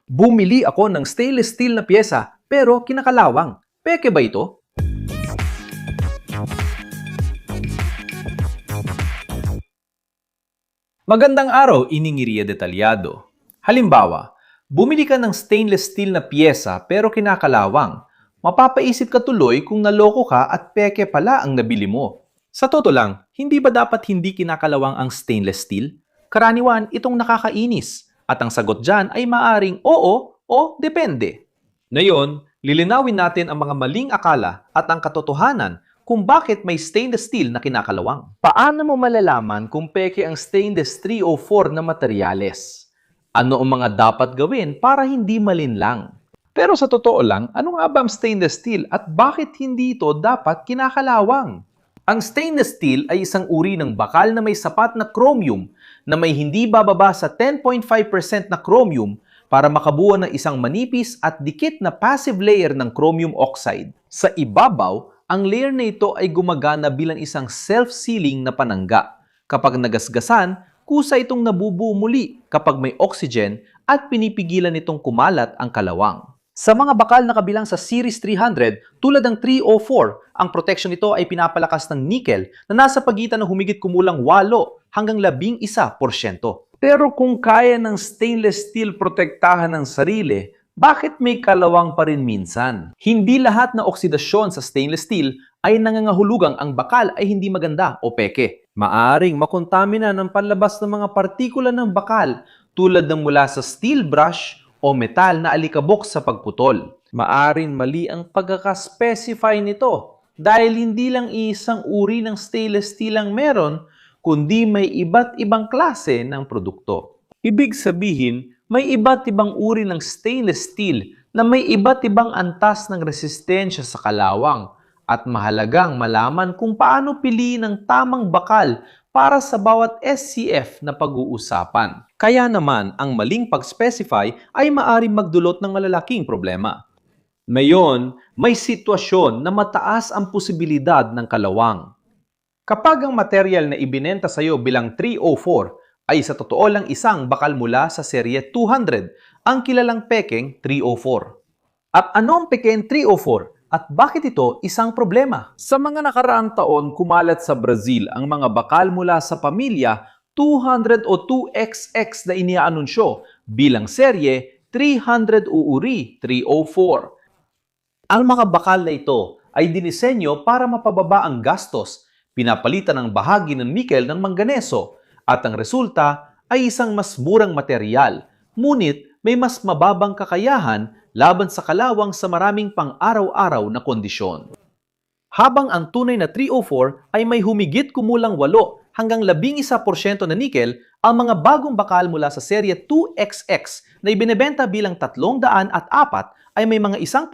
Bumili ako ng stainless steel na pyesa pero kinakalawang. Peke ba ito? Magandang araw, Ining Detalyado. Halimbawa, bumili ka ng stainless steel na pyesa pero kinakalawang. Mapapaisip ka tuloy kung naloko ka at peke pala ang nabili mo. Sa totoo lang, hindi ba dapat hindi kinakalawang ang stainless steel? Karaniwan, itong nakakainis. At ang sagot dyan ay maaring oo o depende. Ngayon, lilinawin natin ang mga maling akala at ang katotohanan kung bakit may stainless steel na kinakalawang. Paano mo malalaman kung peke ang stainless 3 o 4 na materyales? Ano ang mga dapat gawin para hindi malinlang? Pero sa totoo lang, ano nga ba ang stainless steel at bakit hindi ito dapat kinakalawang? Ang stainless steel ay isang uri ng bakal na may sapat na chromium na may hindi bababa sa 10.5% na chromium para makabuo ng isang manipis at dikit na passive layer ng chromium oxide. Sa ibabaw, ang layer na ito ay gumagana bilang isang self-sealing na panangga. Kapag nagasgasan, kusa itong nabubuo muli kapag may oxygen at pinipigilan itong kumalat ang kalawang. Sa mga bakal na kabilang sa Series 300 tulad ng 304, ang protection nito ay pinapalakas ng nickel na nasa pagitan ng humigit kumulang 8 hanggang 11%. Pero kung kaya ng stainless steel protektahan ng sarili, bakit may kalawang pa rin minsan? Hindi lahat na oksidasyon sa stainless steel ay nangangahulugang ang bakal ay hindi maganda o peke. Maaring makontamina ng panlabas ng mga partikula ng bakal tulad ng mula sa steel brush o metal na alikabok sa pagputol. Maaring mali ang pagkakaspecify nito dahil hindi lang isang uri ng stainless steel ang meron, kundi may iba't ibang klase ng produkto. Ibig sabihin, may iba't ibang uri ng stainless steel na may iba't ibang antas ng resistensya sa kalawang at mahalagang malaman kung paano piliin ang tamang bakal para sa bawat SCF na pag-uusapan. Kaya naman, ang maling pag-specify ay maaaring magdulot ng malalaking problema. Ngayon, may sitwasyon na mataas ang posibilidad ng kalawang. Kapag ang material na ibinenta sa iyo bilang 304 ay sa totoo lang isang bakal mula sa serye 200, ang kilalang pekeng 304. At ano ang pekeng 304? At bakit ito isang problema? Sa mga nakaraang taon, kumalat sa Brazil ang mga bakal mula sa pamilya 200 o 2XX na iniaanunsyo bilang serye 300 uuri 304. Ang mga bakal na ito ay dinisenyo para mapababa ang gastos, pinapalitan ng bahagi ng nickel ng mangganeso, at ang resulta ay isang mas murang material, ngunit may mas mababang kakayahan laban sa kalawang sa maraming pang-araw-araw na kondisyon. Habang ang tunay na 304 ay may humigit kumulang 8 hanggang 11% na nickel, ang mga bagong bakal mula sa serye 2XX na ibinebenta bilang 304 ay may mga 1%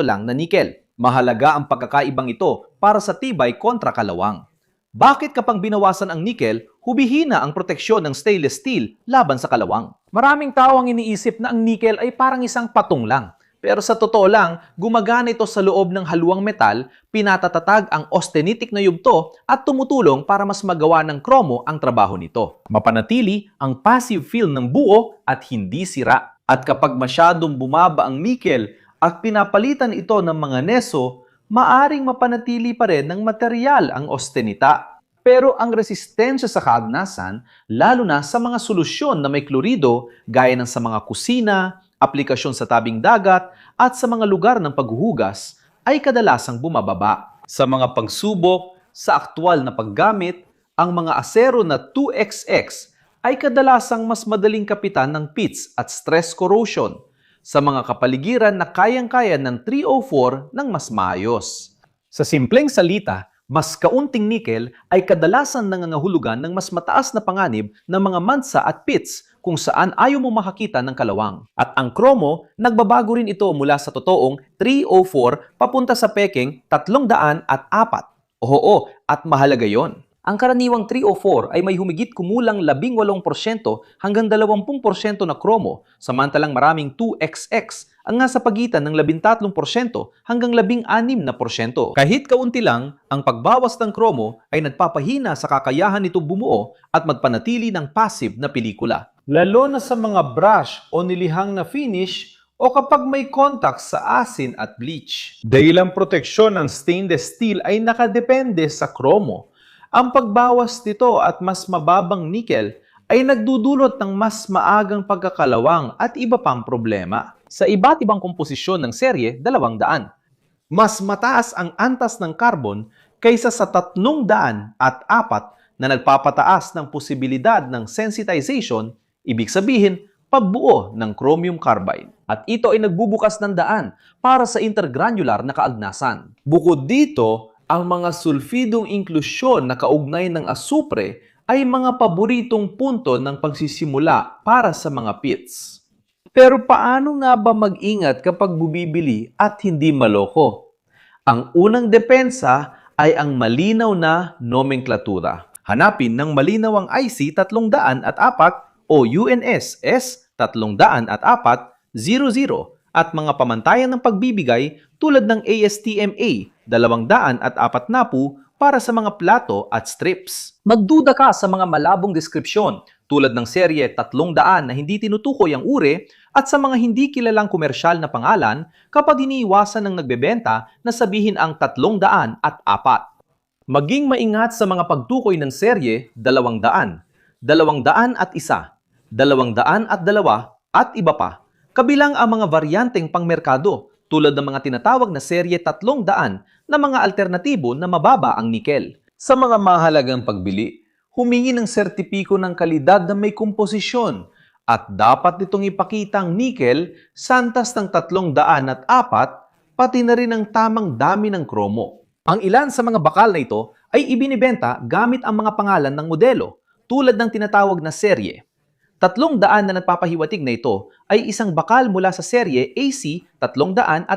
lang na nickel. Mahalaga ang pagkakaibang ito para sa tibay kontra kalawang. Bakit kapag binawasan ang nickel, humihina ang proteksyon ng stainless steel laban sa kalawang? Maraming tao ang iniisip na ang nickel ay parang isang patong lang. Pero sa totoo lang, gumagana ito sa loob ng haluang metal, pinatatatag ang austenitic na yugto at tumutulong para mas magawa ng kromo ang trabaho nito. Mapanatili ang passive feel ng buo at hindi sira. At kapag masyadong bumaba ang nickel at pinapalitan ito ng mga neso, maaring mapanatili pa rin ng material ang austenita. Pero ang resistensya sa kaagnasan, lalo na sa mga solusyon na may klorido gaya ng sa mga kusina, aplikasyon sa tabing dagat, at sa mga lugar ng paghuhugas, ay kadalasang bumababa. Sa mga pagsubok, sa aktwal na paggamit, ang mga asero na 2XX ay kadalasang mas madaling kapitan ng pits at stress corrosion sa mga kapaligiran na kayang-kaya ng 304 ng mas maayos. Sa simpleng salita, mas kaunting nickel ay kadalasan nangangahulugan ng mas mataas na panganib ng mga mansa at pits kung saan ayaw mo makakita ng kalawang. At ang kromo, nagbabago rin ito mula sa totoong 304 papunta sa pekeng 304. Oo, at mahalaga yon. Ang karaniwang 304 ay may humigit kumulang 18% hanggang 20% na kromo, samantalang maraming 2XX ang nasa pagitan ng 13% hanggang 16%. Kahit kaunti lang, ang pagbawas ng kromo ay nagpapahina sa kakayahan nito bumuo at magpanatili ng passive na pelikula. lalo na sa mga brush o nilihang na finish o kapag may contact sa asin at bleach. Dahil ang proteksyon ng stainless steel ay nakadepende sa kromo. Ang pagbawas nito at mas mababang nickel ay nagdudulot ng mas maagang pagkakalawang at iba pang problema. Sa iba't ibang komposisyon ng serye 200, mas mataas ang antas ng carbon kaysa sa 304 na nagpapataas ng posibilidad ng sensitization, ibig sabihin, pagbuo ng chromium carbide. At ito ay nagbubukas ng daan para sa intergranular na kaagnasan. Bukod dito, ang mga sulfidong inklusyon na kaugnay ng asupre ay mga paboritong punto ng pagsisimula para sa mga pits. Pero paano nga ba mag-ingat kapag bumibili at hindi maloko? Ang unang depensa ay ang malinaw na nomenklatura. Hanapin ng malinaw ang IC 304 o UNS S304-00 at mga pamantayan ng pagbibigay tulad ng ASTM-A 240 para sa mga plato at strips. Magduda ka sa mga malabong deskripsyon tulad ng serye 300 na hindi tinutukoy ang uri at sa mga hindi kilalang komersyal na pangalan kapag iniiwasan ng nagbebenta na sabihin ang 304. Maging maingat sa mga pagtukoy ng serye 200, 201, 202 at iba pa, kabilang ang mga varyanteng pangmerkado tulad ng mga tinatawag na serye 300 na mga alternatibo na mababa ang nickel. Sa mga mahalagang pagbili, humingi ng sertipiko ng kalidad na may komposisyon at dapat nitong ipakita ang nickel sa antas ng 304 pati na rin ang tamang dami ng kromo. Ang ilan sa mga bakal na ito ay ibinibenta gamit ang mga pangalan ng modelo tulad ng tinatawag na serye. 300 na nagpapahiwatig na ito ay isang bakal mula sa serye AC 304.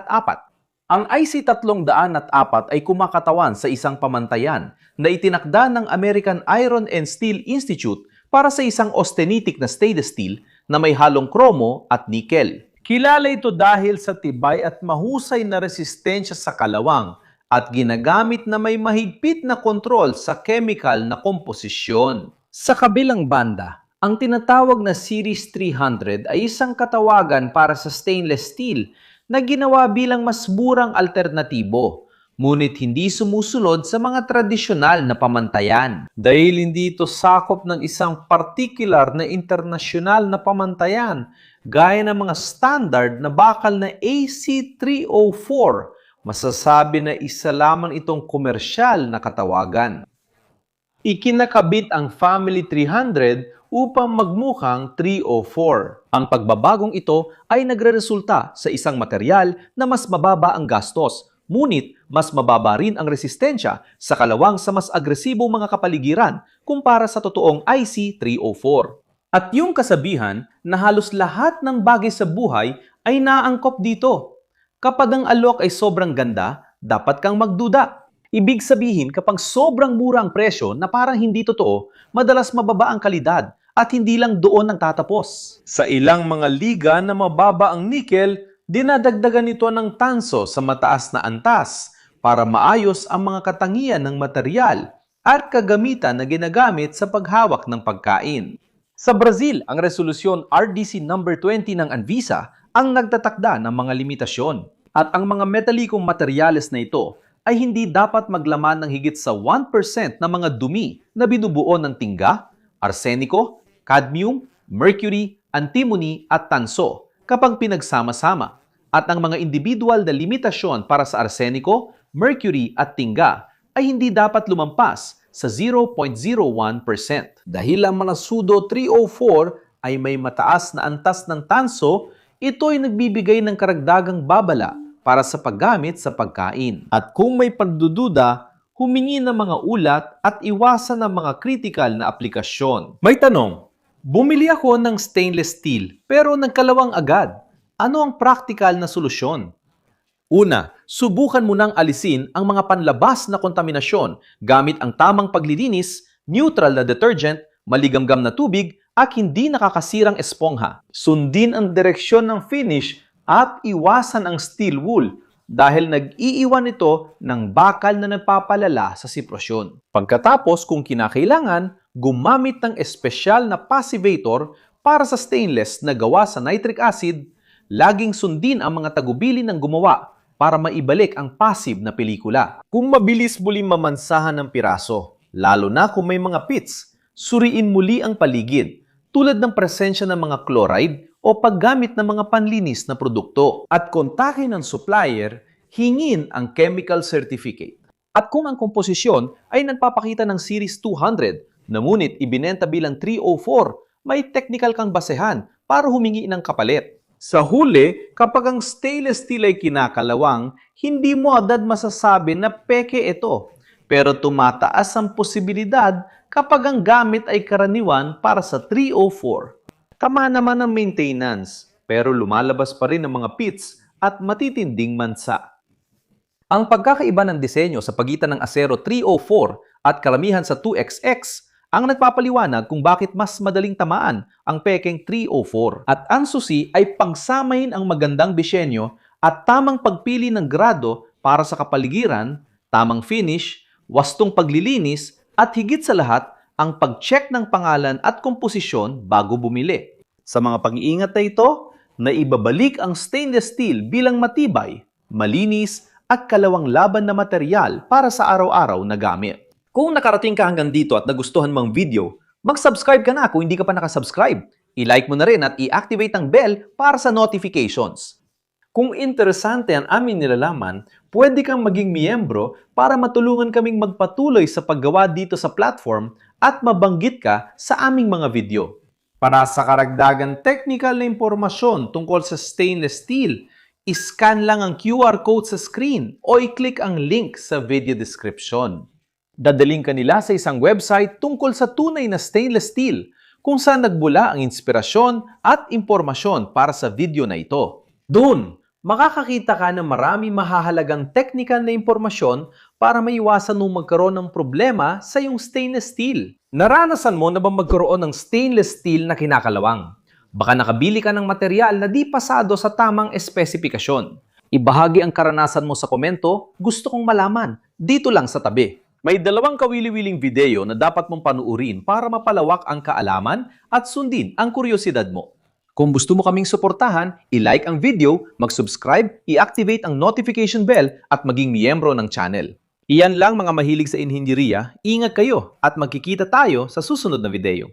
Ang IC 304 ay kumakatawan sa isang pamantayan na itinakda ng American Iron and Steel Institute para sa isang austenitic na stainless steel na may halong kromo at nickel. Kilala ito dahil sa tibay at mahusay na resistensya sa kalawang at ginagamit na may mahigpit na kontrol sa chemical na komposisyon. Sa kabilang banda, ang tinatawag na Series 300 ay isang katawagan para sa stainless steel na ginawa bilang mas murang alternatibo, ngunit hindi sumusunod sa mga tradisyonal na pamantayan. Dahil hindi ito sakop ng isang particular na internasyonal na pamantayan, gaya ng mga standard na bakal na AC304, masasabi na isa lamang itong komersyal na katawagan. Ikinakabit ang Family 300 upang magmukhang 304. Ang pagbabagong ito ay nagreresulta sa isang material na mas mababa ang gastos, ngunit mas mababa rin ang resistensya sa kalawang sa mas agresibong mga kapaligiran kumpara sa totoong IC304. At yung kasabihan na halos lahat ng bagay sa buhay ay naangkop dito. Kapag ang alok ay sobrang ganda, dapat kang magduda. Ibig sabihin, kapag sobrang mura ang presyo na parang hindi totoo, madalas mababa ang kalidad at hindi lang doon ang tatapos. Sa ilang mga liga na mababa ang nickel, dinadagdagan nito ng tanso sa mataas na antas para maayos ang mga katangian ng material at kagamitan na ginagamit sa paghawak ng pagkain. Sa Brazil, ang resolusyon RDC number 20 ng Anvisa ang nagtatakda ng mga limitasyon. At ang mga metalikong materyales na ito ay hindi dapat maglaman ng higit sa 1% ng mga dumi na binubuo ng tingga, arseniko, cadmium, mercury, antimony at tanso kapag pinagsama-sama. At ang mga individual na limitasyon para sa arseniko, mercury at tingga ay hindi dapat lumampas sa 0.01%. Dahil ang Manasudo 304 ay may mataas na antas ng tanso, ito ay nagbibigay ng karagdagang babala para sa paggamit sa pagkain. At kung may pagdududa, humingi ng mga ulat at iwasan ang mga critical na aplikasyon. May tanong, bumili ako ng stainless steel pero nagkalawang agad. Ano ang practical na solusyon? Una, subukan mo nang alisin ang mga panlabas na kontaminasyon gamit ang tamang paglilinis, neutral na detergent, maligamgam na tubig, at hindi nakakasirang espongha. Sundin ang direksyon ng finish at iwasan ang steel wool dahil nag-iiwan ito ng bakal na nagpapalala sa sitwasyon. Pagkatapos, kung kinakailangan, gumamit ng espesyal na passivator para sa stainless na gawa sa nitric acid, laging sundin ang mga tagubilin ng gumawa para maibalik ang passive na pelikula. Kung mabilis muli mamansahan ng piraso, lalo na kung may mga pits, suriin muli ang paligid tulad ng presensya ng mga chloride o paggamit ng mga panlinis na produkto. At kontakin ang supplier, hingin ang chemical certificate. At kung ang komposisyon ay nagpapakita ng Series 200, ngunit ibinenta bilang 304, may technical kang basehan para humingi ng kapalit. Sa huli, kapag ang stainless steel ay kinakalawang, hindi mo agad masasabi na peke ito. Pero tumataas ang posibilidad kapag ang gamit ay karaniwan para sa 304. Tama naman ang maintenance, pero lumalabas pa rin ang mga pits at matitinding mansa. Ang pagkakaiba ng disenyo sa pagitan ng Acero 304 at karamihan sa 2XX ang nagpapaliwanag kung bakit mas madaling tamaan ang pekeng 304. At ang susi ay pagsamahin ang magandang disenyo at tamang pagpili ng grado para sa kapaligiran, tamang finish, wastong paglilinis, at higit sa lahat, ang pag-check ng pangalan at komposisyon bago bumili. Sa mga pag-iingat na ito, naibabalik ang stainless steel bilang matibay, malinis, at kalawang laban na material para sa araw-araw na gamit. Kung nakarating ka hanggang dito at nagustuhan mong video, mag-subscribe ka na kung hindi ka pa nakasubscribe. I-like mo na rin at i-activate ang bell para sa notifications. Kung interesante ang aming nilalaman, pwede kang maging miyembro para matulungan kaming magpatuloy sa paggawa dito sa platform at mabanggit ka sa aming mga video. Para sa karagdagan technical na impormasyon tungkol sa stainless steel, iscan lang ang QR code sa screen o i-click ang link sa video description. Dadaling ka nila sa isang website tungkol sa tunay na stainless steel kung saan nagbula ang inspirasyon at impormasyon para sa video na ito. Doon, makakakita ka ng marami mahahalagang technical na impormasyon para maiwasan mong magkaroon ng problema sa iyong stainless steel. Naranasan mo na ba magkaroon ng stainless steel na kinakalawang? Baka nakabili ka ng material na di pasado sa tamang espesifikasyon. Ibahagi ang karanasan mo sa komento, gusto kong malaman, dito lang sa tabi. May 2 kawili-wiling video na dapat mong panuurin para mapalawak ang kaalaman at sundin ang kuryosidad mo. Kung gusto mo kaming suportahan, i-like ang video, mag-subscribe, i-activate ang notification bell at maging miyembro ng channel. Iyan lang mga mahilig sa inhinyeriya, ingat kayo at magkikita tayo sa susunod na video.